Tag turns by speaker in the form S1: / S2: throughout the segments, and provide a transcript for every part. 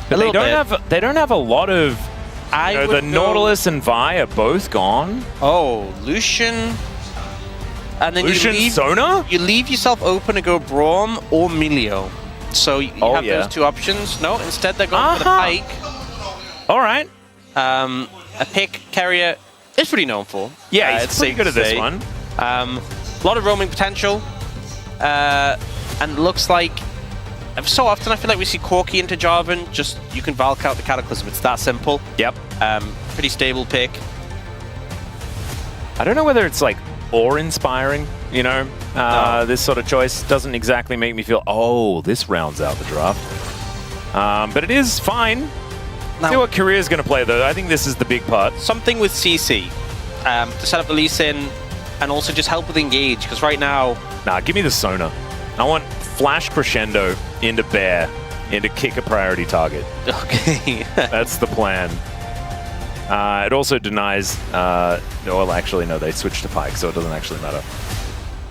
S1: But they don't have a lot of. The Nautilus and Vi are both gone.
S2: Oh, Lucian. And then
S1: Lucian Sona?
S2: You leave yourself open to go Braum or Milio. So you have those two options. No, instead they're going for the Pike.
S1: All right.
S2: A pick Keria is pretty known for.
S1: Yeah, he's pretty good at this one.
S2: A lot of roaming potential. And it looks like so often I feel like we see Corki into Jarvan, just you can Valk out the Cataclysm. It's that simple.
S1: Yep.
S2: Pretty stable pick.
S1: I don't know whether it's like awe-inspiring, you know? No. This sort of choice doesn't exactly make me feel, oh, this rounds out the draft. But it is fine. Now, see what Keria's going to play, though. I think this is the big part.
S2: Something with CC to set up the Lee Sin and also just help with engage, because right now...
S1: Nah, give me the Sona. I want Flash Crescendo into Bear, into kick a priority target.
S2: Okay.
S1: That's the plan. It also denies... well, actually, no, they switched to Pike, so it doesn't actually matter.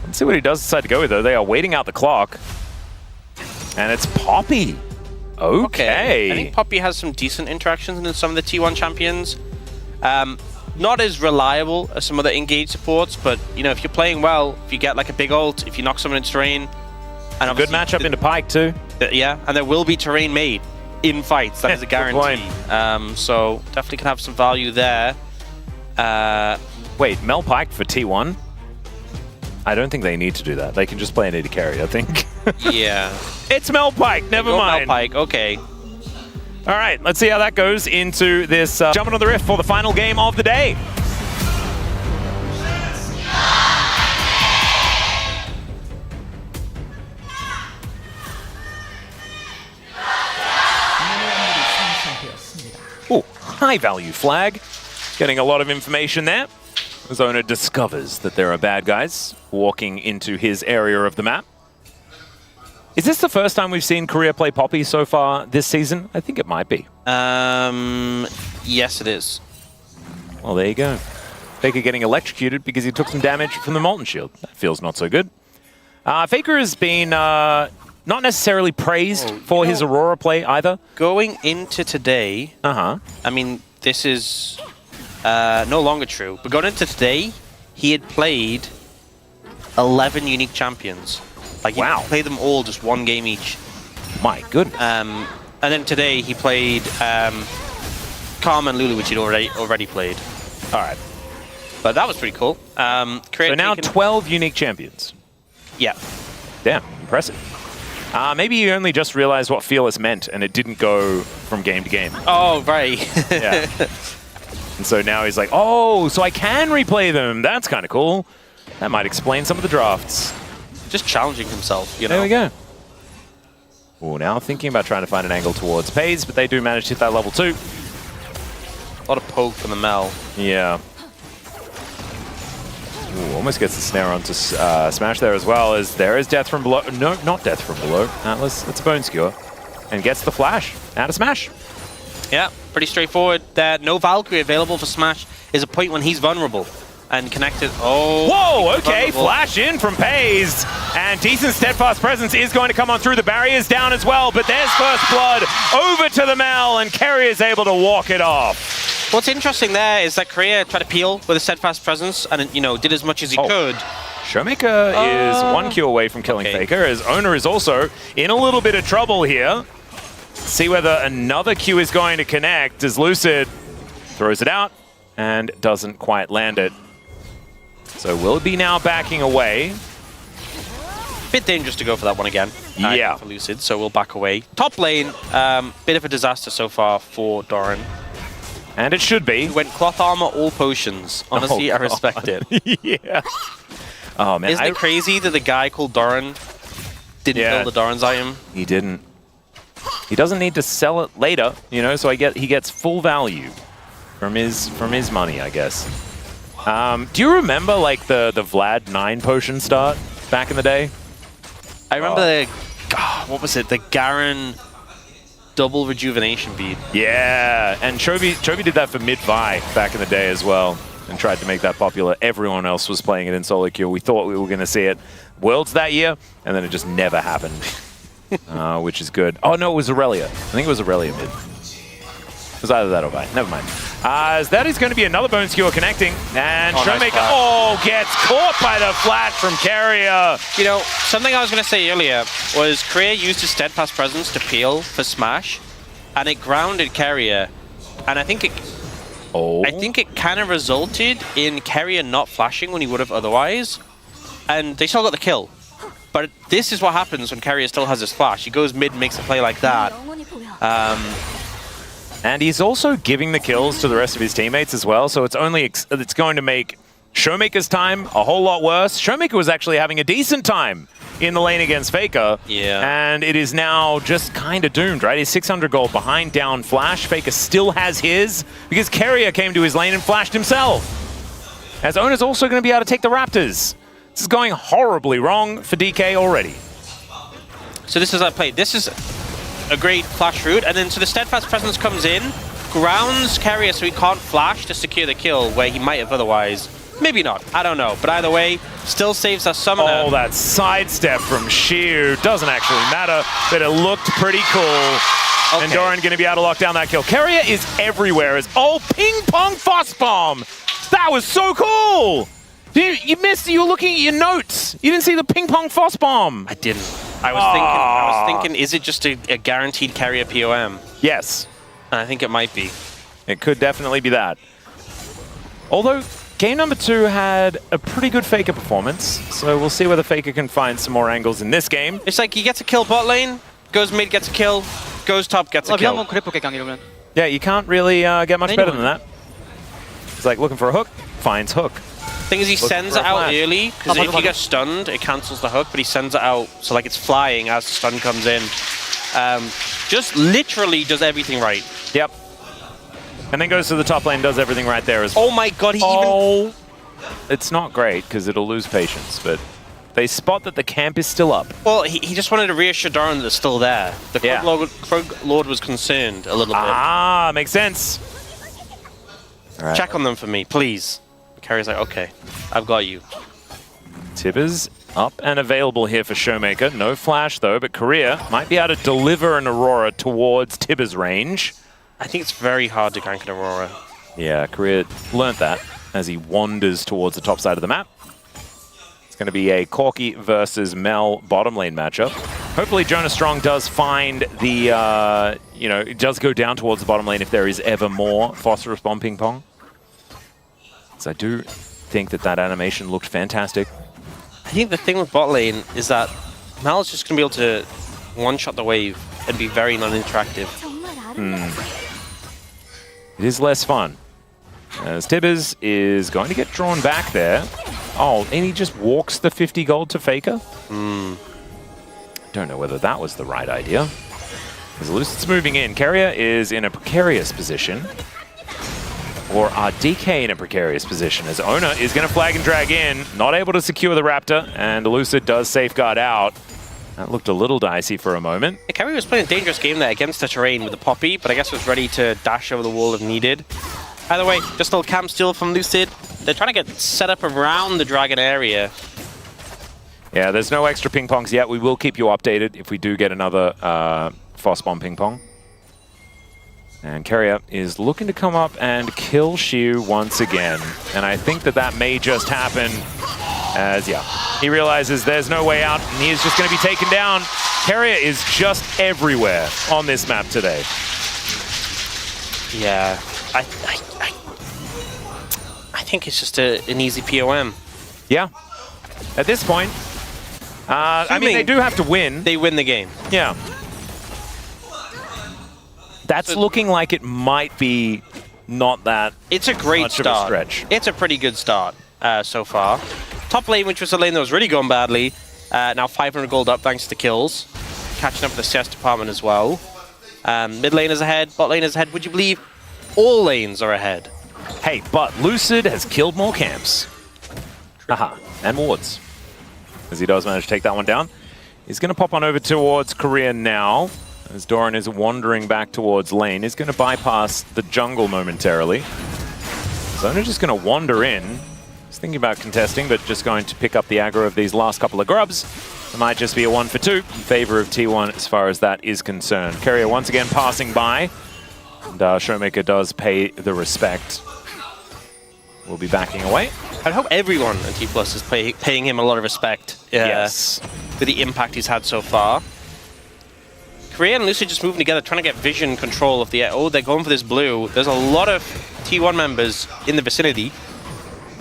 S1: Let's see what he does decide to go with, though. They are waiting out the clock. And it's Poppy. Okay.
S2: I think Poppy has some decent interactions in some of the T1 champions. Not as reliable as some other engage supports, but you know, if you're playing well, if you get like a big ult, if you knock someone into terrain, and
S1: good matchup into Pike too.
S2: Yeah, and there will be terrain made in fights. That is a guarantee. So definitely can have some value there.
S1: Wait, Mel Pike for T1? I don't think they need to do that. They can just play an AD carry, I think.
S2: Yeah.
S1: It's Mel Pike, never mind.
S2: Mel Pike, okay.
S1: All right, let's see how that goes into this jumping on the rift for the final game of the day. Ooh, high value flag. Getting a lot of information there. As Oner discovers that there are bad guys walking into his area of the map. Is this the first time we've seen Keria play Poppy so far this season? I think it might be.
S2: Yes, it is.
S1: Well, there you go. Faker getting electrocuted because he took some damage from the Molten Shield. That feels not so good. Faker has been not necessarily praised for his Aurora play either.
S2: Going into today, I mean, this is no longer true, but going into today, he had played 11 unique champions. Like, he played them all just one game each.
S1: My goodness.
S2: And then today he played Karma and Lulu, which he'd already played.
S1: All right.
S2: But that was pretty cool.
S1: So now 12 unique champions.
S2: Yeah.
S1: Damn, impressive. Maybe you only just realized what Fearless meant and it didn't go from game to game.
S2: Oh, right.
S1: Yeah. And so now he's like, oh, so I can replay them. That's kind of cool. That might explain some of the drafts.
S2: Just challenging himself, you know.
S1: There we go. Oh, now thinking about trying to find an angle towards Pays, but they do manage to hit that level 2.
S2: A lot of poke from the Mel.
S1: Yeah. Ooh, almost gets the snare onto Smash there as well, as there is death from below. No, not death from below. Atlas, it's a bone skewer. And gets the flash out of Smash.
S2: Yeah, pretty straightforward. No Valkyrie available for Smash is a point when he's vulnerable. And connected. Oh.
S1: Whoa, okay. Flash in from Pays. And decent steadfast presence is going to come on through. The barrier's down as well. But there's first blood over to the Mel. And Keria is able to walk it off.
S2: What's interesting there is that Keria tried to peel with a steadfast presence and, you know, did as much as he could.
S1: Showmaker is 1 Q away from killing Faker. As Oner is also in a little bit of trouble here. See whether another Q is going to connect as Lucid throws it out and doesn't quite land it. So will be now backing away.
S2: Bit dangerous to go for that one again.
S1: Yeah.
S2: For Lucid, so we'll back away. Top lane, bit of a disaster so far for Doran.
S1: And it should be.
S2: He went cloth armor, all potions. Honestly, I respect it.
S1: Yeah. Oh, man.
S2: Isn't it crazy that the guy called Doran didn't kill the Doran's item?
S1: He didn't. He doesn't need to sell it later, you know, so he gets full value from his money, I guess. Do you remember like the Vlad 9 potion start back in the day?
S2: I remember what was it? The Garen double rejuvenation bead.
S1: Yeah, and Chovy did that for mid-Vi back in the day as well and tried to make that popular. Everyone else was playing it in solo queue. We thought we were going to see it Worlds that year, and then it just never happened. which is good. Oh, no, it was Aurelia. I think it was Aurelia mid. It was either that or Vi. Never mind. As that is going to be another bone skewer connecting. And Showmaker, gets caught by the flash from Keria.
S2: You know, something I was going to say earlier was Keria used his steadfast presence to peel for smash, and it grounded Keria. And I think it kind of resulted in Keria not flashing when he would have otherwise. And they still got the kill. But this is what happens when Keria still has his flash. He goes mid, makes a play like that.
S1: And he's also giving the kills to the rest of his teammates as well, so it's going to make Showmaker's time a whole lot worse. Showmaker was actually having a decent time in the lane against Faker.
S2: Yeah.
S1: And it is now just kind of doomed, right? He's 600 gold behind down Flash. Faker still has his because Keria came to his lane and flashed himself. As Oner's also going to be able to take the Raptors. This is going horribly wrong for DK already.
S2: So this is our play. This is a great flash route, and then so the steadfast presence comes in, grounds Keria so he can't flash to secure the kill where he might have otherwise. Maybe not, I don't know. But either way, still saves our summoner.
S1: Oh, that sidestep from Shiu doesn't actually matter, but it looked pretty cool. Okay. And Doran going to be able to lock down that kill. Keria is everywhere. Ping pong Foss Bomb. That was so cool. You missed. You were looking at your notes. You didn't see the ping pong Foss Bomb.
S2: I didn't. I was thinking, is it just a guaranteed Keria POM?
S1: Yes.
S2: And I think it might be.
S1: It could definitely be that. Although, game number 2 had a pretty good Faker performance, so we'll see whether Faker can find some more angles in this game.
S2: It's like he gets a kill bot lane, goes mid, gets a kill, goes top, gets a kill.
S1: Yeah, you can't really get much better than that. It's like looking for a hook, finds hook.
S2: Thing is, he sends it out early, because if he gets stunned, it cancels the hook, but he sends it out so like it's flying as the stun comes in. Just literally does everything right.
S1: Yep. And then goes to the top lane, does everything right there as well.
S2: Oh my god, he
S1: It's not great, because it'll lose patience, but they spot that the camp is still up.
S2: Well, he just wanted to reassure Doran that it's still there. The Krug Lord was concerned a little bit.
S1: Ah, makes sense.
S2: All right. Check on them for me, please. Keria's like, okay, I've got you.
S1: Tibbers up and available here for Showmaker. No flash, though, but Keria might be able to deliver an Aurora towards Tibbers' range.
S2: I think it's very hard to gank an Aurora.
S1: Yeah, Keria learned that as he wanders towards the top side of the map. It's going to be a Corki versus Mel bottom lane matchup. Hopefully, Jonas Strong does find the, it does go down towards the bottom lane if there is ever more Phosphorus Bomb Ping Pong. So I do think that animation looked fantastic.
S2: I think the thing with bot lane is that Mal's just going to be able to one-shot the wave and be very non-interactive.
S1: It is less fun. As Tibbers is going to get drawn back there. Oh, and he just walks the 50 gold to Faker? Don't know whether that was the right idea. As Lucid's moving in, Keria is in a precarious position. Or are DK in a precarious position, as Oner is going to flag and drag in, not able to secure the Raptor, and Lucid does safeguard out. That looked a little dicey for a moment.
S2: Yeah, Keria was playing a dangerous game there against the terrain with the Poppy, but I guess was ready to dash over the wall if needed. Either way, just a little camp steal from Lucid. They're trying to get set up around the Dragon area.
S1: Yeah, there's no extra ping pongs yet. We will keep you updated if we do get another Foss Bomb ping pong. And Keria is looking to come up and kill Shiu once again. And I think that may just happen as, he realizes there's no way out and he is just going to be taken down. Keria is just everywhere on this map today.
S2: Yeah, I think it's just an easy POM.
S1: Yeah, at this point. I mean, they do have to win.
S2: They win the game.
S1: Yeah. That's looking like it might be not that.
S2: It's a great start.
S1: Of a stretch.
S2: It's a pretty good start so far. Top lane, which was a lane that was really going badly, now 500 gold up thanks to kills. Catching up with the CS department as well. Mid lane is ahead, bot lane is ahead. Would you believe all lanes are ahead?
S1: Hey, but Lucid has killed more camps. Haha, and wards. As he does manage to take that one down. He's going to pop on over towards Keria now. As Doran is wandering back towards lane, he's going to bypass the jungle momentarily. Oner just going to wander in. He's thinking about contesting, but just going to pick up the aggro of these last couple of grubs. It might just be a 1 for 2 in favor of T1 as far as that is concerned. Keria once again passing by. And Showmaker does pay the respect. We'll be backing away.
S2: I hope everyone at DPLUS is paying him a lot of respect.
S1: Yes.
S2: For the impact he's had so far. Keria and Lucid just moving together, trying to get vision control of the... Oh, they're going for this blue. There's a lot of T1 members in the vicinity.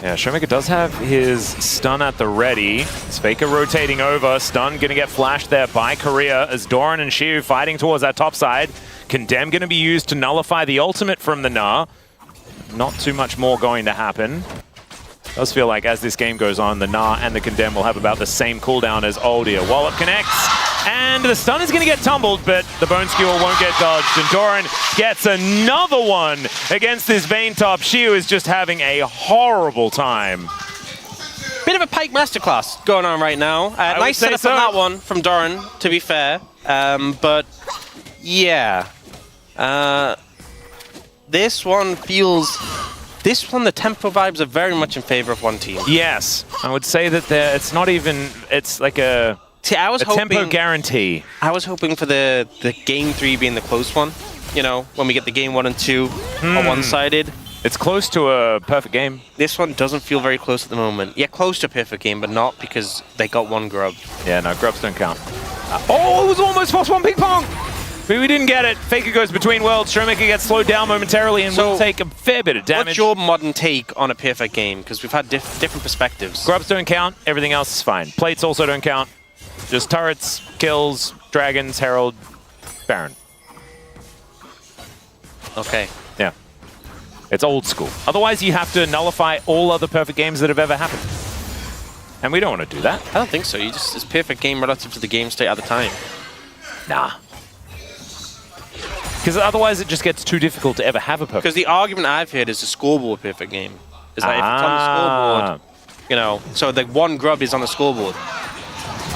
S1: Yeah, Showmaker does have his stun at the ready. Faker rotating over. Stun going to get flashed there by Keria as Doran and Shiu fighting towards that top side. Condemn going to be used to nullify the ultimate from the Gnar. Not too much more going to happen. Does feel like as this game goes on, the Gnar and the Condemn will have about the same cooldown as Oh Dear. Wallop connects, and the stun is going to get tumbled, but the Bone Skewer won't get dodged, and Doran gets another one against this Vayne top. Shiu is just having a horrible time.
S2: Bit of a Pike masterclass going on right now. Nice setup on that one from Doran, to be fair. But yeah. This one feels... This one, the tempo vibes are very much in favor of one team.
S1: Yes, I would say that it's not even, it's like a,
S2: See, I was hoping,
S1: tempo guarantee.
S2: I was hoping for the game 3 being the close one. You know, when we get the game 1 and 2 are one-sided.
S1: It's close to a perfect game.
S2: This one doesn't feel very close at the moment. Yeah, close to a perfect game, but not because they got one grub.
S1: Yeah, no, grubs don't count. Oh, it was almost +1 ping pong! But we didn't get it. Faker goes between worlds. Showmaker gets slowed down momentarily and will take a fair bit of damage.
S2: What's your modern take on a perfect game? Because we've had different perspectives.
S1: Grubs don't count. Everything else is fine. Plates also don't count. Just turrets, kills, dragons, herald, baron.
S2: Okay.
S1: Yeah. It's old school. Otherwise, you have to nullify all other perfect games that have ever happened. And we don't want to do that.
S2: I don't think so. It's perfect game relative to the game state at the time.
S1: Nah. Because otherwise it just gets too difficult to ever have a perfect.
S2: Because the argument I've heard is a scoreboard perfect game. Is that if it's on the scoreboard, you know, so the one grub is on the scoreboard.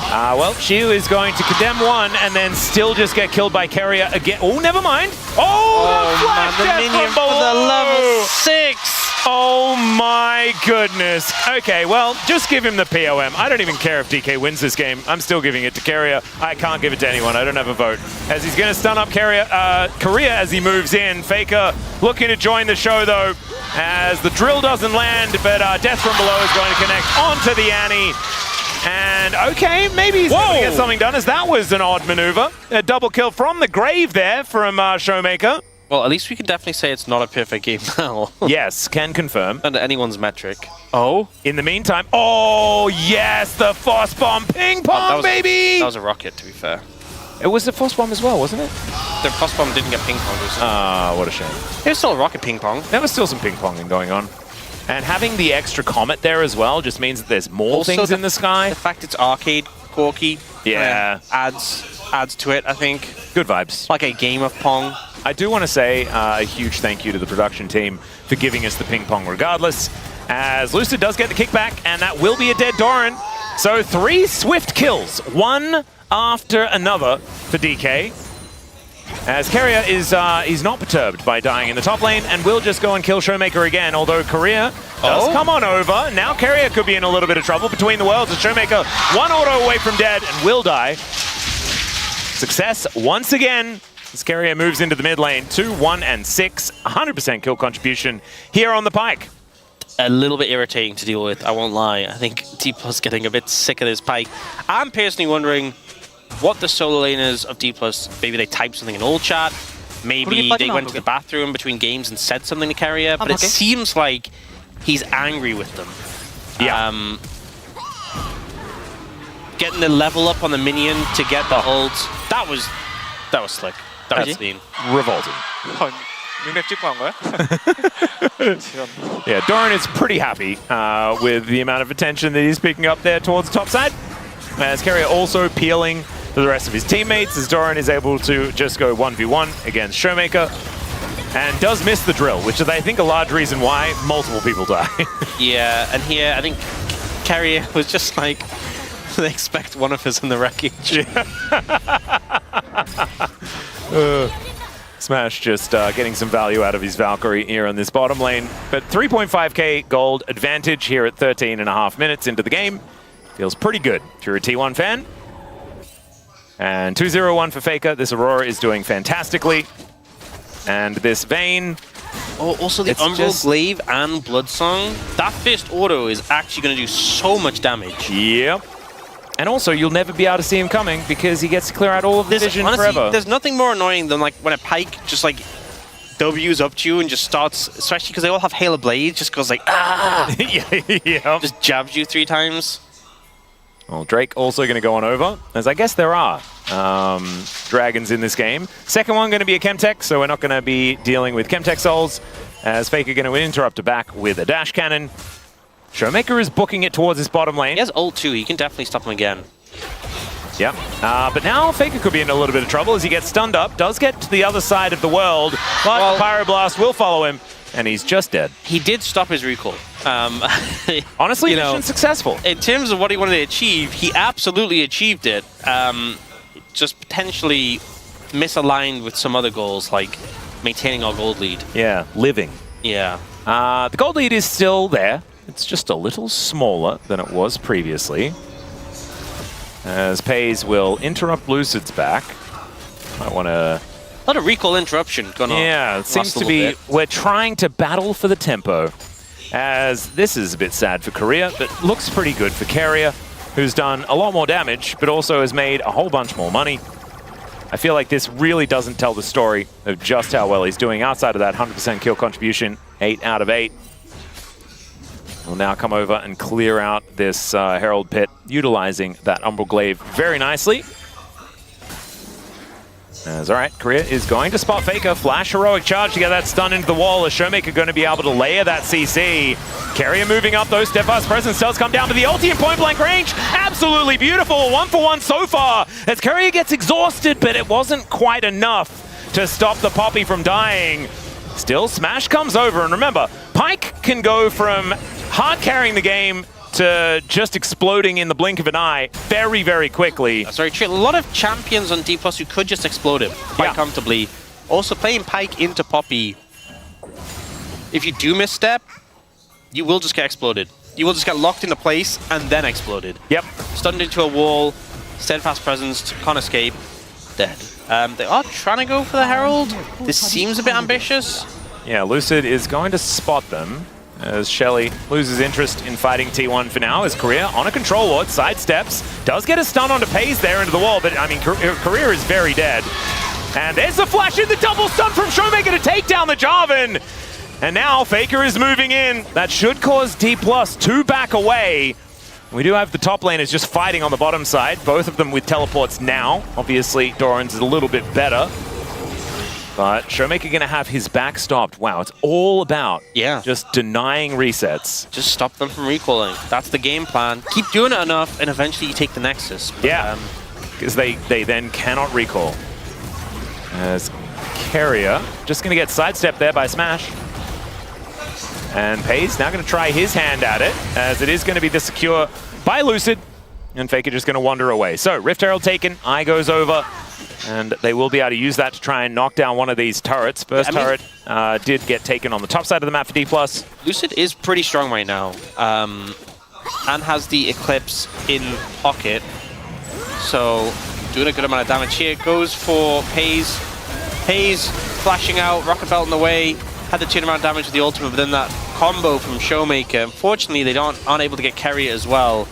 S1: Well, Shiu is going to condemn one and then still just get killed by Keria again. Oh, never mind. Oh,
S2: man, the minion for the level 6.
S1: Oh my goodness. Okay, well, just give him the POM. I don't even care if DK wins this game. I'm still giving it to Keria. I can't give it to anyone. I don't have a vote. As he's going to stun up Keria as he moves in. Faker looking to join the show, though, as the drill doesn't land, but Death from Below is going to connect onto the Annie. And okay, maybe he's going to get something done, as that was an odd maneuver. A double kill from the grave there from Showmaker.
S2: Well, at least we can definitely say it's not a perfect game now.
S1: Yes, can confirm.
S2: Under anyone's metric.
S1: Oh, in the meantime, oh yes, the force bomb ping pong, baby!
S2: That was a rocket, to be fair.
S1: It was the force bomb as well, wasn't it?
S2: The force bomb didn't get ping pong.
S1: Ah, what a shame.
S2: It was still a rocket ping pong.
S1: There was still some ping ponging going on. And having the extra comet there as well just means that there's more things in the sky.
S2: The fact it's arcade, quirky, adds to it, I think.
S1: Good vibes.
S2: Like a game of Pong.
S1: I do want to say a huge thank you to the production team for giving us the ping pong regardless, as Lucid does get the kickback, and that will be a dead Doran. So 3 swift kills, one after another for DK. As Keria is not perturbed by dying in the top lane and will just go and kill Showmaker again, although Keria does come on over. Now Keria could be in a little bit of trouble between the worlds as Showmaker one auto away from dead and will die. Success once again as Keria moves into the mid lane. 2, 1, and 6. 100% kill contribution here on the Pike.
S2: A little bit irritating to deal with, I won't lie. I think DPLUS getting a bit sick of this Pike. I'm personally wondering what the solo laners of DPLUS, maybe they typed something in old chat, maybe they went to the bathroom between games and said something to Keria, but it seems like he's angry with them.
S1: Yeah.
S2: Getting the level up on the minion to get the ult, that was slick. That's
S1: revolting. Yeah, Doran is pretty happy with the amount of attention that he's picking up there towards the top side. As Keria also peeling to the rest of his teammates, as Doran is able to just go 1v1 against Showmaker. And does miss the drill, which is, I think, a large reason why multiple people die. Yeah,
S2: and here, I think Keria was just like, they expect one of us in the wreckage.
S1: Smash just getting some value out of his Valkyrie here on this bottom lane. But 3.5k gold advantage here at 13.5 minutes into the game. Feels pretty good if you're a T1 fan. And 2-0-1 for Faker. This Aurora is doing fantastically. And this Vayne...
S2: Oh, also the Umbral Glaive and Bloodsong. That first auto is actually going to do so much damage.
S1: Yep. And also, you'll never be able to see him coming because he gets to clear out all of the vision forever.
S2: There's nothing more annoying than like when a Pyke just like W's up to you and just starts, especially because they all have Hail of Blades, just goes like, ah!
S1: Yeah.
S2: Just jabs you 3 times.
S1: Well, Drake also going to go on over, as I guess there are dragons in this game. Second one going to be a Chemtech, so we're not going to be dealing with Chemtech souls, as Faker going to interrupt a back with a dash cannon. Showmaker is booking it towards his bottom lane.
S2: He has ult too, he can definitely stop him again.
S1: Yep, but now Faker could be in a little bit of trouble as he gets stunned up, does get to the other side of the world, but the Pyroblast will follow him, and he's just dead.
S2: He did stop his recall.
S1: Honestly, mission successful.
S2: In terms of what he wanted to achieve, he absolutely achieved it. Just potentially misaligned with some other goals, like maintaining our gold lead.
S1: Yeah, living.
S2: Yeah.
S1: The gold lead is still there. It's just a little smaller than it was previously. As Pays will interrupt Lucid's back. Might want to...
S2: A lot of recall interruption going on.
S1: Yeah, it seems to be... We're trying to battle for the tempo. As this is a bit sad for Keria, but looks pretty good for Keria, who's done a lot more damage, but also has made a whole bunch more money. I feel like this really doesn't tell the story of just how well he's doing outside of that 100% kill contribution, 8 out of 8. We'll now come over and clear out this Herald Pit, utilizing that Umbral Glaive very nicely. As, all right, Keria is going to spot Faker, flash heroic charge to get that stun into the wall. As Showmaker going to be able to layer that CC. Keria moving up, though. Steadfast Presence does come down, but the ulti in point-blank range, absolutely beautiful. 1-for-1 so far, as Keria gets exhausted, but it wasn't quite enough to stop the Poppy from dying. Still, Smash comes over, and remember, Pyke can go from hard carrying the game to just exploding in the blink of an eye very, very quickly.
S2: That's very true. A lot of champions on DPLUS who could just explode him quite comfortably. Also, playing Pyke into Poppy, if you do misstep, you will just get exploded. You will just get locked into place and then exploded.
S1: Yep.
S2: Stunned into a wall, Steadfast Presence, can't escape, dead. They are trying to go for the Herald. This seems a bit ambitious.
S1: Yeah, Lucid is going to spot them, as Shelly loses interest in fighting T1 for now, as Keria on a control ward, sidesteps, does get a stun onto Pays there into the wall, but I mean, Keria is very dead. And there's the flash in, the double stun from Showmaker to take down the Jarvan. And now Faker is moving in. That should cause DPLUS to back away. We do have the top laners just fighting on the bottom side, both of them with teleports now. Obviously, Doran's is a little bit better. But Showmaker going to have his back stopped. Wow, it's all about just denying resets.
S2: Just stop them from recalling. That's the game plan. Keep doing it enough, and eventually you take the Nexus. But,
S1: yeah, because they then cannot recall. As Keria just going to get sidestepped there by Smash. And Pays now going to try his hand at it, as it is going to be the secure by Lucid. And Faker just going to wander away. So, Rift Herald taken, Eye goes over. And they will be able to use that to try and knock down one of these turrets. First turret did get taken on the top side of the map for DPLUS.
S2: Lucid is pretty strong right now. And has the Eclipse in pocket. So, doing a good amount of damage here. Goes for Pays. Pays flashing out, Rocket Belt in the way. Had the turnaround damage with the ultimate, but then that combo from Showmaker. Unfortunately, they aren't able to get Keria as well.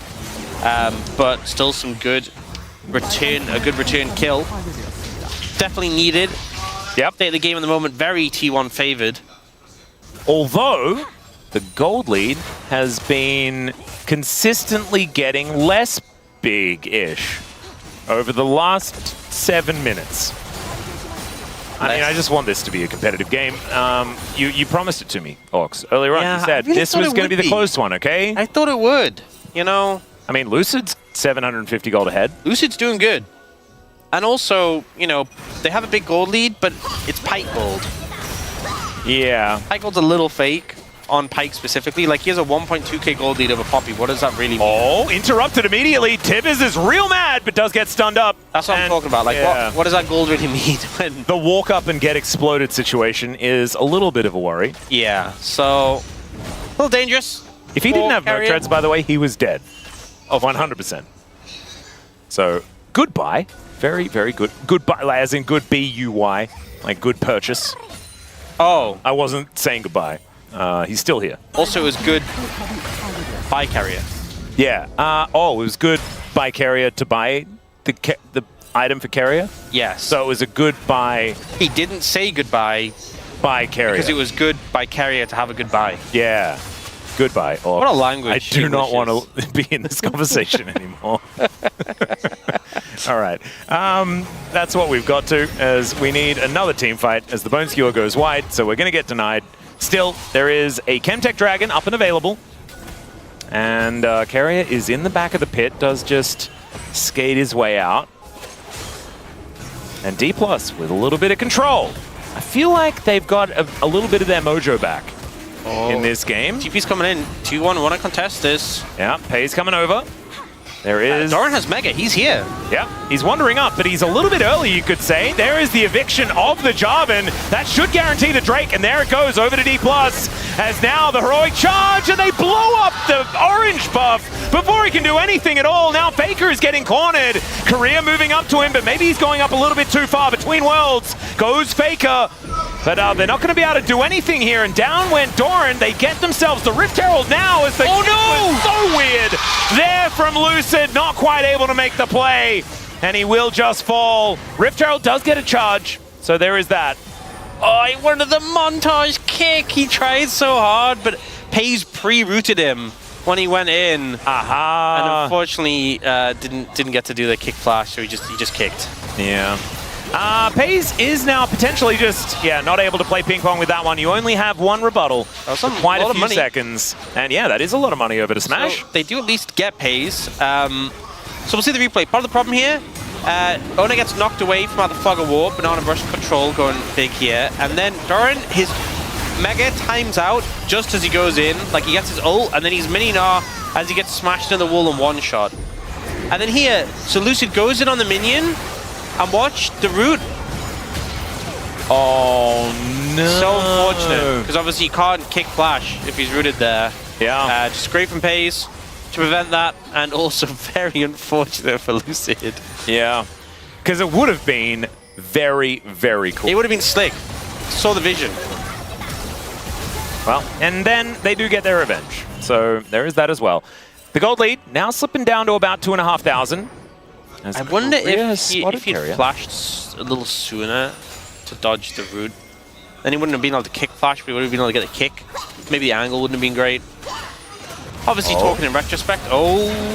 S2: But still some good return, a good return kill. Definitely needed.
S1: Yep.
S2: State of the game in the moment, very T1 favored.
S1: Although the gold lead has been consistently getting less big-ish over the last 7 minutes. I mean, I just want this to be a competitive game. You promised it to me, Orcs. Earlier on, you said really this was going to be the close one, okay?
S2: I thought it would, you know.
S1: I mean, Lucid's 750 gold ahead.
S2: Lucid's doing good. And also, you know, they have a big gold lead, but it's Pyke gold.
S1: Yeah.
S2: Pyke gold's a little fake on Pyke specifically. Like, he has a 1.2k gold lead over Poppy. What does that really mean?
S1: Oh, interrupted immediately. Tibbers is real mad, but does get stunned up.
S2: That's what I'm talking about. Like, what does that gold really mean? When
S1: the walk up and get exploded situation is a little bit of a worry.
S2: Yeah, so a little dangerous.
S1: If he didn't have Merc Treads, by the way, he was dead. Oh, 100%. So, goodbye, very, very good. Good buy, as in good B-U-Y, like good purchase.
S2: Oh.
S1: I wasn't saying goodbye. He's still here.
S2: Also, it was good buy Keria.
S1: Yeah. It was good buy Keria to buy the item for Keria?
S2: Yes.
S1: So it was a good buy.
S2: He didn't say goodbye.
S1: Buy Keria.
S2: Because it was good by Keria to have a goodbye.
S1: Yeah. Goodbye. Or
S2: what a language.
S1: I do not want to be in this conversation anymore. All right. That's what we've got to, as we need another team fight as the Bone Skewer goes wide, so we're going to get denied. Still, there is a Chemtech Dragon up and available. And Keria is in the back of the pit, does just skate his way out. And DPLUS with a little bit of control. I feel like they've got a little bit of their mojo back in this game.
S2: TP's coming in. 2-1, want to contest this.
S1: Yeah, Pei's coming over. There is...
S2: Doran has Mega, he's here.
S1: Yeah, he's wandering up, but he's a little bit early, you could say. There is the eviction of the Jarvan. That should guarantee the Drake, and there it goes over to DPLUS. As now the heroic charge, and they blow up the orange buff before he can do anything at all. Now Faker is getting cornered. Keria moving up to him, but maybe he's going up a little bit too far. Between worlds goes Faker. But they're not going to be able to do anything here, and down went Doran. They get themselves the Rift Herald now as the
S2: oh no!
S1: So weird there from Lucid, not quite able to make the play, and he will just fall. Rift Herald does get a charge, so there is that.
S2: Oh, he wanted the montage kick. He tried so hard, but Pei's pre-rooted him when he went in.
S1: Aha!
S2: And unfortunately, didn't get to do the kick flash, so he just kicked.
S1: Yeah. Pei's is now potentially just, not able to play ping pong with that one. You only have one rebuttal for quite a few seconds. And yeah, that is a lot of money over to Smash.
S2: So they do at least get Pei's. So we'll see the replay. Part of the problem here, Oner gets knocked away from the fog of war. Banana Rush control going big here. And then Doran, his Mega times out just as he goes in. Like he gets his ult, and then he's mini-gnaw as he gets smashed in the wall in one shot. And then here, so Lucid goes in on the minion. And watch the root.
S1: Oh no!
S2: So unfortunate, because obviously you can't kick flash if he's rooted there.
S1: Yeah.
S2: Just great from Pei's to prevent that, and also very unfortunate for Lucid.
S1: Yeah, because it would have been very, very cool.
S2: It would have been slick. Saw the vision.
S1: Well, and then they do get their revenge. So there is that as well. The gold lead now slipping down to about 2,500.
S2: I wonder if he
S1: Keria
S2: flashed a little sooner to dodge the root. Then he wouldn't have been able to kick flash, but he would have been able to get a kick. Maybe the angle wouldn't have been great. Obviously, talking in retrospect.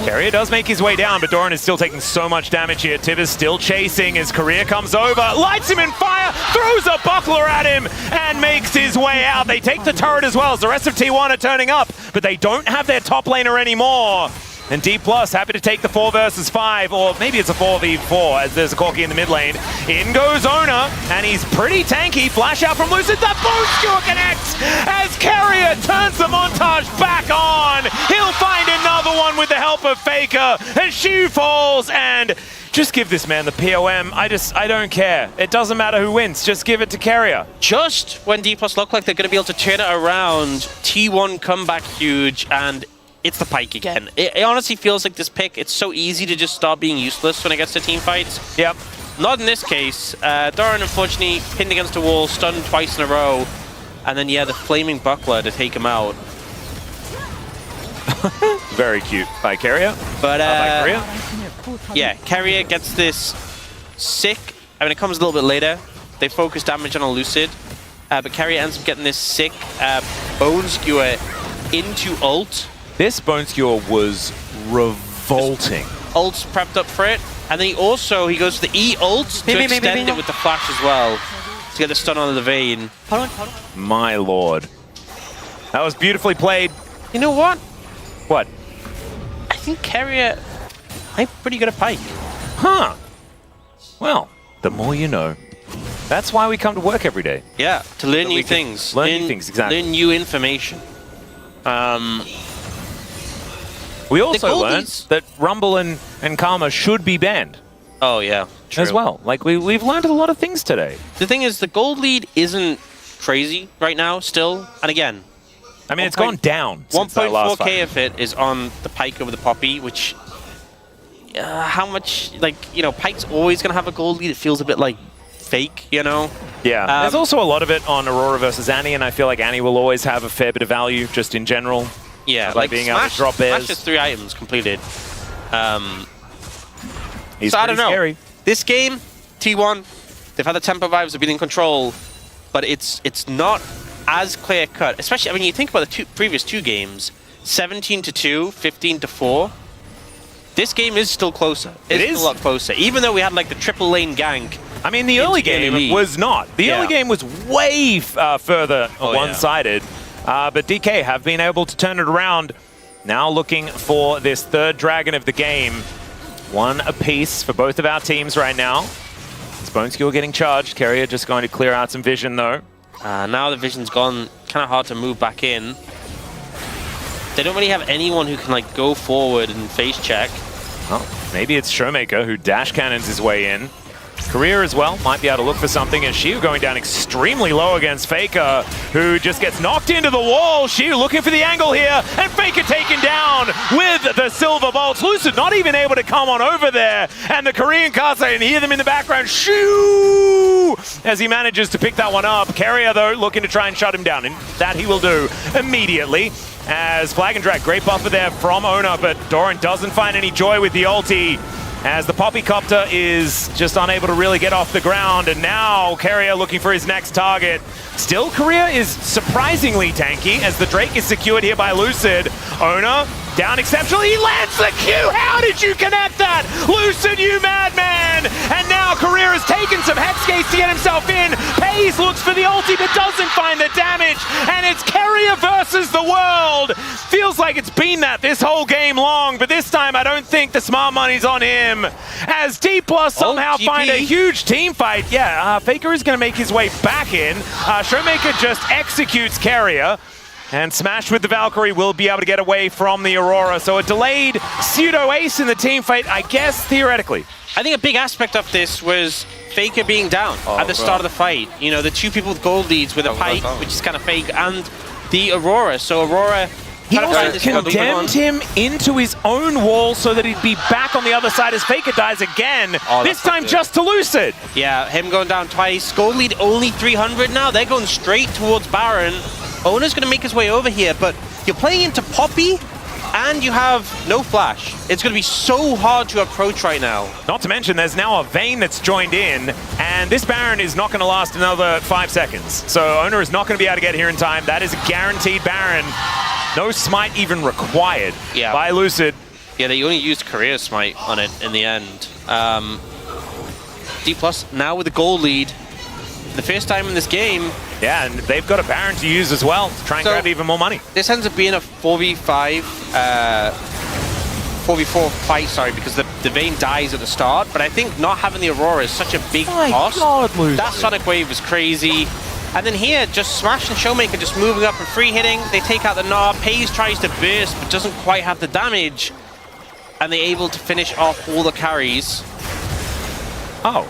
S1: Keria does make his way down, but Doran is still taking so much damage here. Tiv is still chasing as Keria comes over, lights him in fire, throws a buckler at him, and makes his way out. They take the turret as well as the rest of T1 are turning up, but they don't have their top laner anymore. And DPLUS happy to take the 4 versus 5, or maybe it's a 4v4 as there's a Corki in the mid lane. In goes Oner, and he's pretty tanky. Flash out from Lucid, the Bone Skewer connects as Keria turns the montage back on. He'll find another one with the help of Faker, and she falls, and just give this man the POM. I don't care. It doesn't matter who wins, just give it to Keria.
S2: Just when DPLUS look like they're going to be able to turn it around, T1 come back huge, and it's the Pyke again. It honestly feels like this pick, it's so easy to just stop being useless when it gets to team fights.
S1: Yep.
S2: Not in this case. Doran, unfortunately, pinned against the wall, stunned twice in a row. And then, the flaming buckler to take him out.
S1: Very cute by Keria.
S2: But,
S1: by Keria.
S2: Yeah, Keria gets this sick. I mean, it comes a little bit later. They focus damage on a Lucid. But Keria ends up getting this sick Bone Skewer into ult.
S1: This Bone Skewer was revolting.
S2: Ult's prepped up for it. And then he goes for the E ult to extend it with the flash as well. To get the stun on the vein.
S1: My lord. That was beautifully played.
S2: You know what?
S1: What?
S2: I think Keria, I'm pretty good at Pyke.
S1: Huh. Well, the more you know. That's why we come to work every day.
S2: Yeah, to learn new things.
S1: Learn new things, exactly.
S2: Learn new information.
S1: We also learned that Rumble and Karma should be banned.
S2: Oh, yeah. True.
S1: As well. Like, we've learned a lot of things today.
S2: The thing is, the gold lead isn't crazy right now, still. And again,
S1: I mean, it's gone down since that last
S2: 1.4k of it is on the Pyke over the Poppy, which how much, like, you know, Pyke's always going to have a gold lead. It feels a bit like fake, you know?
S1: Yeah, there's also a lot of it on Aurora versus Annie, and I feel like Annie will always have a fair bit of value just in general.
S2: Yeah,
S1: like being able to drop bears.
S2: Smash just 3 items completed.
S1: He's
S2: so I don't know.
S1: Scary.
S2: This game, T1, they've had the tempo vibes, they've been in control, but it's not as clear cut. Especially, I mean, you think about the previous 2 games, 17-2, 15-4. This game is still closer. It is a lot closer, even though we had like the triple lane gank.
S1: I mean, the early game was not. The early game was way further one-sided, but DK have been able to turn it around. Now looking for this 3rd dragon of the game. 1 apiece for both of our teams right now. It's Bone Skill getting charged. Keria just going to clear out some vision, though.
S2: Now the vision's gone. Kind of hard to move back in. They don't really have anyone who can like go forward and face check.
S1: Well, maybe it's Showmaker who dash cannons his way in. Keria as well might be able to look for something, and Shiu going down extremely low against Faker, who just gets knocked into the wall. Shiu looking for the angle here, and Faker taken down with the silver bolts. Lucid not even able to come on over there, and the Korean cast, and hear them in the background. Shiu as he manages to pick that one up. Keria though looking to try and shut him down, and that he will do immediately. As Flag and Drag, great buffer there from Oner, but Doran doesn't find any joy with the ulti, as the Poppycopter is just unable to really get off the ground, and now Keria looking for his next target. Still, Keria is surprisingly tanky, as the Drake is secured here by Lucid. Oner down exceptionally, he lands the Q! How did you connect that? Lucid, you madman! And now Keria has taken some Hex Gates to get himself in. Pays looks for the ulti, but doesn't find the damage, and it's Keria versus the world! Feels like it's been that this whole game long, but this time I don't think the smart money's on him. As DPLUS somehow find a huge team fight. Yeah, Faker is going to make his way back in. Showmaker just executes Keria, and Smash with the Valkyrie will be able to get away from the Aurora. So a delayed pseudo-ace in the team fight, I guess, theoretically.
S2: I think a big aspect of this was Faker being down at the start of the fight. You know, the 2 people with gold leads with a Pyke, which is kind of fake, and the Aurora. So Aurora...
S1: He also condemned him into his own wall so that he'd be back on the other side as Faker dies again, this time just to Lucid.
S2: Yeah, him going down twice. Gold lead only 300 now. They're going straight towards Baron. Oner's going to make his way over here, but you're playing into Poppy, and you have no flash. It's going to be so hard to approach right now.
S1: Not to mention, there's now a Vayne that's joined in, and this Baron is not going to last another 5 seconds. So Oner is not going to be able to get here in time. That is a guaranteed Baron. No smite even required by Lucid.
S2: Yeah, they only used Keria smite on it in the end. DPLUS now with the gold lead. The first time in this game.
S1: Yeah, and they've got a Baron to use as well to try and grab even more money.
S2: This ends up being a 4v5, 4v4 fight, sorry, because the Vayne dies at the start. But I think not having the Aurora is such a big cost. That Sonic Wave was crazy. And then here, just Smash and Showmaker just moving up and free hitting. They take out the Gnar. Pays tries to burst, but doesn't quite have the damage. And they're able to finish off all the carries.
S1: Oh,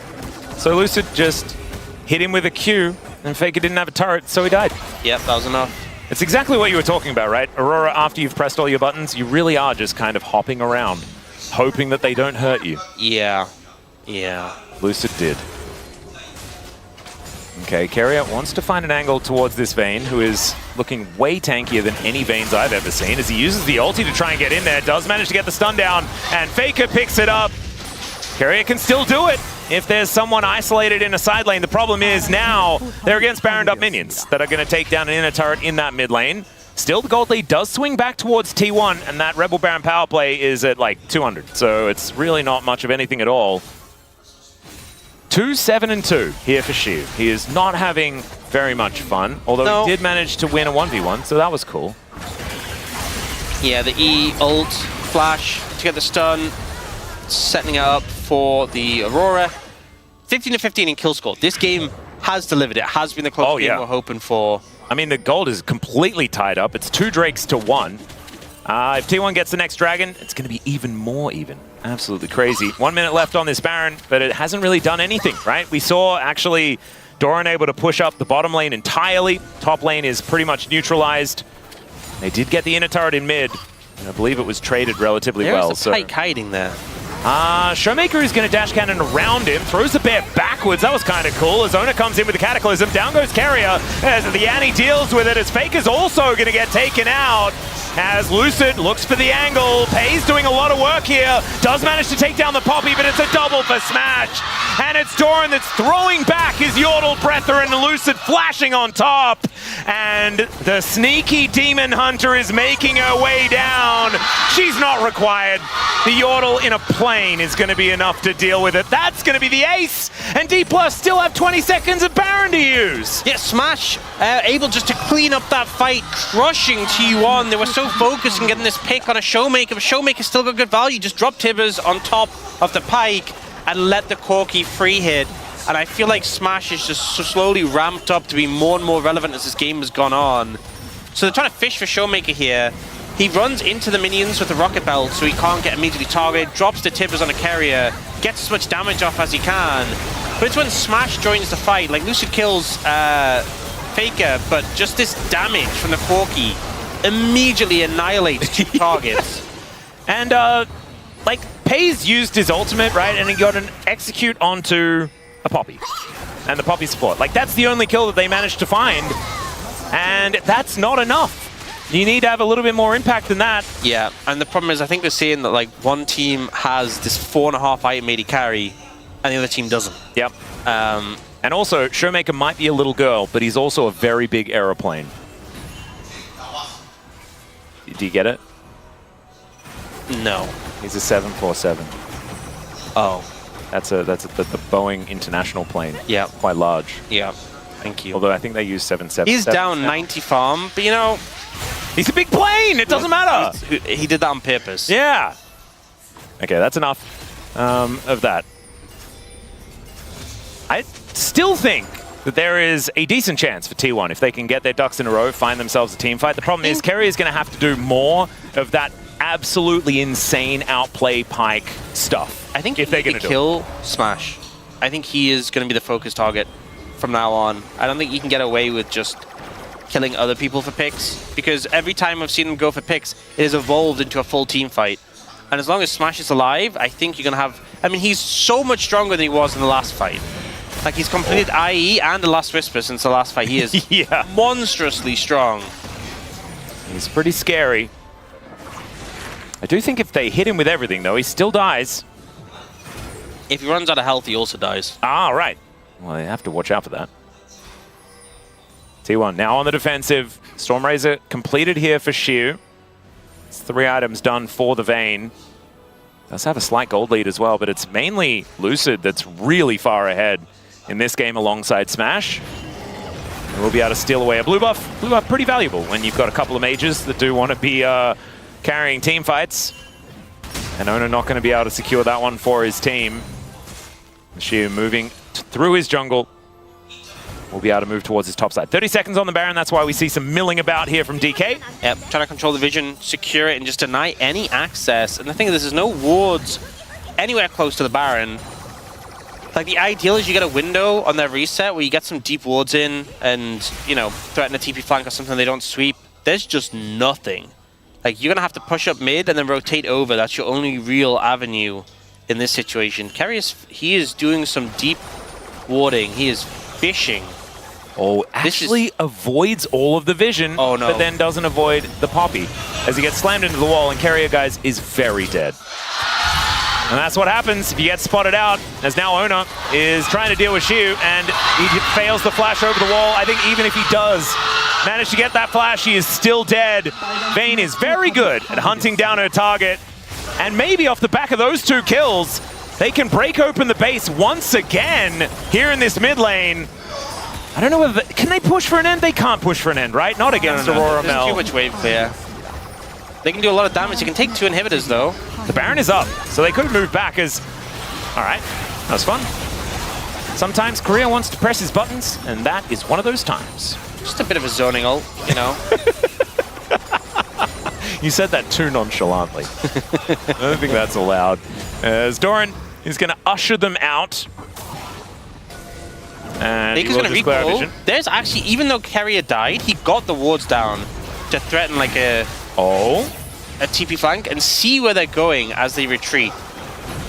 S1: so Lucid just hit him with a Q, and Faker didn't have a turret, so he died.
S2: Yep, that was enough.
S1: It's exactly what you were talking about, right? Aurora, after you've pressed all your buttons, you really are just kind of hopping around, hoping that they don't hurt you.
S2: Yeah.
S1: Lucid did. Okay, Keria wants to find an angle towards this Vayne, who is looking way tankier than any Vaynes I've ever seen, as he uses the ulti to try and get in there. Does manage to get the stun down, and Faker picks it up. Keria can still do it if there's someone isolated in a side lane. The problem is now they're against Baroned up minions that are going to take down an inner turret in that mid lane. Still, the gold lead does swing back towards T1, and that Rebel Baron power play is at like 200, so it's really not much of anything at all. 2-7-2 here for Shiu. He is not having very much fun, although he did manage to win a 1v1, so that was cool.
S2: Yeah, the E, ult, flash to get the stun, setting it up for the Aurora. 15-15 in kill score. This game has delivered. It has been the close game we're hoping for.
S1: I mean, the gold is completely tied up. It's 2 Drakes to 1. If T1 gets the next dragon, it's going to be even more even. Absolutely crazy. 1 minute left on this Baron, but it hasn't really done anything, right? We saw, actually, Doran able to push up the bottom lane entirely. Top lane is pretty much neutralized. They did get the inner turret in mid, and I believe it was traded relatively well.
S2: There's a Pyke hiding there.
S1: Showmaker is going to dash cannon around him, throws the bear backwards. That was kind of cool. As Oner comes in with the Cataclysm, down goes Keria as the Annie deals with it. As Faker's also going to get taken out. As Lucid looks for the angle. Pei's doing a lot of work here. Does manage to take down the Poppy, but it's a double for Smash. And it's Doran that's throwing back his Yordle Breather and Lucid flashing on top. And the sneaky Demon Hunter is making her way down. She's not required. The Yordle in a plane is going to be enough to deal with it. That's going to be the ace. And DPLUS still have 20 seconds of Baron to use.
S2: Yeah, Smash able just to clean up that fight, crushing T1. They were so focused on getting this pick on a Showmaker, but Showmaker still got good value. Just drop Tibbers on top of the Pike and let the Corki free hit. And I feel like Smash is just so slowly ramped up to be more and more relevant as this game has gone on. So they're trying to fish for Showmaker here. He runs into the minions with the Rocket Belt so he can't get immediately targeted, drops the Tibbers on a Keria, gets as much damage off as he can. But it's when Smash joins the fight, like Lucid kills Faker, but just this damage from the Corki immediately annihilates two targets.
S1: And like Pei's used his ultimate, right? And he got an execute onto a Poppy. And the Poppy support. Like that's the only kill that they managed to find. And that's not enough. You need to have a little bit more impact than that.
S2: Yeah, and the problem is I think they're seeing that like one team has this 4.5 item AD carry and the other team doesn't.
S1: Yep. And also, Showmaker might be a little girl, but he's also a very big aeroplane. Do you get it?
S2: No.
S1: He's a 747.
S2: Oh.
S1: That's the Boeing International plane.
S2: Yeah.
S1: Quite large.
S2: Yeah. Thank you.
S1: Although I think they use 777.
S2: He's down 90 farm, but you know...
S1: He's a big plane! It doesn't matter!
S2: He did that on purpose.
S1: Yeah! Okay, that's enough of that. I still think that there is a decent chance for T1 if they can get their ducks in a row, find themselves a team fight. The problem is Keria is going to have to do more of that absolutely insane outplay Pike stuff.
S2: I think
S1: if they're going to
S2: kill Smash. I think he is going to be the focus target from now on. I don't think you can get away with just killing other people for picks, because every time I've seen him go for picks, it has evolved into a full team fight. And as long as Smash is alive, I think you're going to have... I mean, he's so much stronger than he was in the last fight. Like, he's completed IE and the Last Whisper since the last fight. He is
S1: yeah.
S2: monstrously strong.
S1: He's pretty scary. I do think if they hit him with everything, though, he still dies.
S2: If he runs out of health, he also dies.
S1: Ah, right. Well, they have to watch out for that. T1 now on the defensive. Stormrazor completed here for Xiu. It's 3 items done for the Vayne. Does have a slight gold lead as well, but it's mainly Lucid that's really far ahead in this game alongside Smash. And we'll be able to steal away a blue buff. Blue buff pretty valuable when you've got a couple of mages that do want to be carrying team fights. And Oner not going to be able to secure that one for his team. Xiu moving through his jungle. We'll be able to move towards his top side. 30 seconds on the Baron. That's why we see some milling about here from DK.
S2: Yep, trying to control the vision, secure it, and just deny any access. And the thing is, there's no wards anywhere close to the Baron. Like, the ideal is you get a window on their reset where you get some deep wards in and, you know, threaten a TP flank or something they don't sweep. There's just nothing. Like, you're going to have to push up mid and then rotate over. That's your only real avenue in this situation. Keria, he is doing some deep warding. He is fishing.
S1: Oh, actually avoids all of the vision,
S2: oh, no.
S1: but then doesn't avoid the Poppy as he gets slammed into the wall, and Keria, guys, is very dead. And that's what happens if you get spotted out, as now Oner is trying to deal with Xiu, and he fails the flash over the wall. I think even if he does manage to get that flash, he is still dead. Vayne is very good at hunting down her target, and maybe off the back of those 2 kills, they can break open the base once again here in this mid lane. I don't know whether... Can they push for an end? They can't push for an end, right? Not against Aurora Mel.
S2: There's too much wave clear. They can do a lot of damage. They can take 2 inhibitors, though.
S1: The Baron is up, so they could move back as... All right, that was fun. Sometimes Keria wants to press his buttons, and that is one of those times.
S2: Just a bit of a zoning ult, you know?
S1: You said that too nonchalantly. I don't think that's allowed. As Doran is going to usher them out. And
S2: Baker's going to recall. There's actually, even though Keria died, he got the wards down to threaten like a TP flank and see where they're going as they retreat.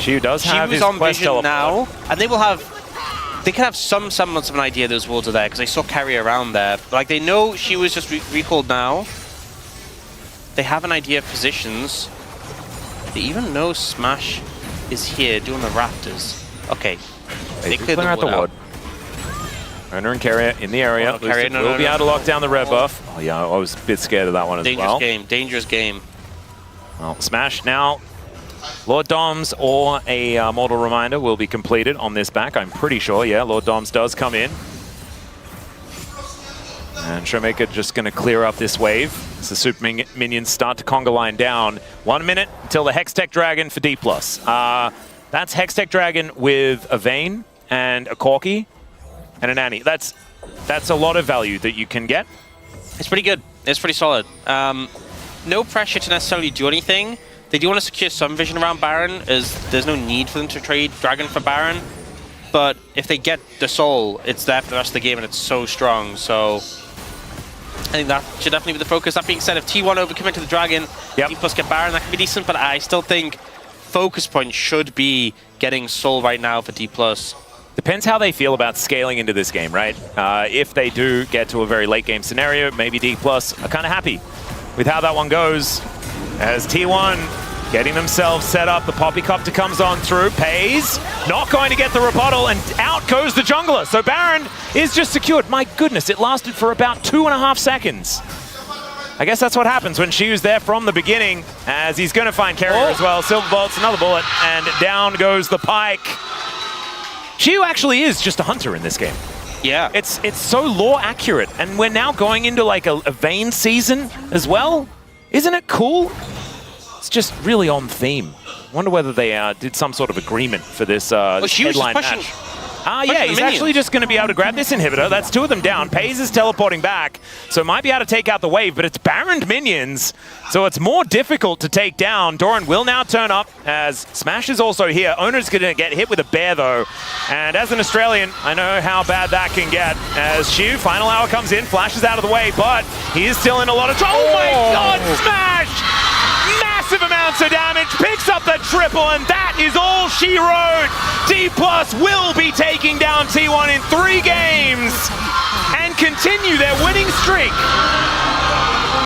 S1: Xiu does have his
S2: on
S1: quest
S2: vision
S1: teleport.
S2: now, and they can have some semblance of an idea those wards are there, because they saw Keria around there. Like, they know she was just recalled now. They have an idea of positions. They even know Smash is here doing the Raptors. Okay. They cleared the ward out.
S1: Oner and Keria in the area.
S2: Keria,
S1: will be able to lock down the red buff. Oh yeah, I was a bit scared of that one as well.
S2: Dangerous game.
S1: Well, Smash now. Lord Doms or a Mortal Reminder will be completed on this back, I'm pretty sure. Yeah, Lord Doms does come in. And Showmaker just going to clear up this wave as the super minions start to conga line down. 1 minute until the Hextech Dragon for DPLUS. That's Hextech Dragon with a Vayne and a Corki and an Annie. That's a lot of value that you can get.
S2: It's pretty good. It's pretty solid. No pressure to necessarily do anything. They do want to secure some vision around Baron, as there's no need for them to trade Dragon for Baron. But if they get the Soul, it's there for the rest of the game, and it's so strong. So I think that should definitely be the focus. That being said, if T1 overcommit to the Dragon, DPLUS get Baron, that could be decent. But I still think focus point should be getting Soul right now for DPLUS.
S1: Depends how they feel about scaling into this game, right? If they do get to a very late game scenario, maybe DPLUS are kind of happy with how that one goes. As T1 getting themselves set up, the Poppycopter comes on through, pays, not going to get the rebuttal, and out goes the jungler. So Baron is just secured. My goodness, it lasted for about 2.5 seconds. I guess that's what happens when Xiu's there from the beginning, as he's going to find Keria as well. Silver bolts, another bullet, and down goes the Pike. Xiu actually is just a hunter in this game.
S2: Yeah.
S1: It's so lore accurate, and we're now going into like a Vayne season as well. Isn't it cool? It's just really on theme. I wonder whether they did some sort of agreement for this, this headline match. Yeah, he's actually just going to be able to grab this inhibitor. That's 2 of them down. Pays is teleporting back, so might be able to take out the wave, but it's Baroned minions, so it's more difficult to take down. Doran will now turn up, as Smash is also here. Oner's going to get hit with a bear, though. And as an Australian, I know how bad that can get. As Xiu, final hour comes in, flashes out of the way, but he is still in a lot of trouble. Oh my God, Smash! Massive amounts of damage, picks up the triple, and that is all she wrote. DPLUS will be taking down T1 in 3 games and continue their winning streak.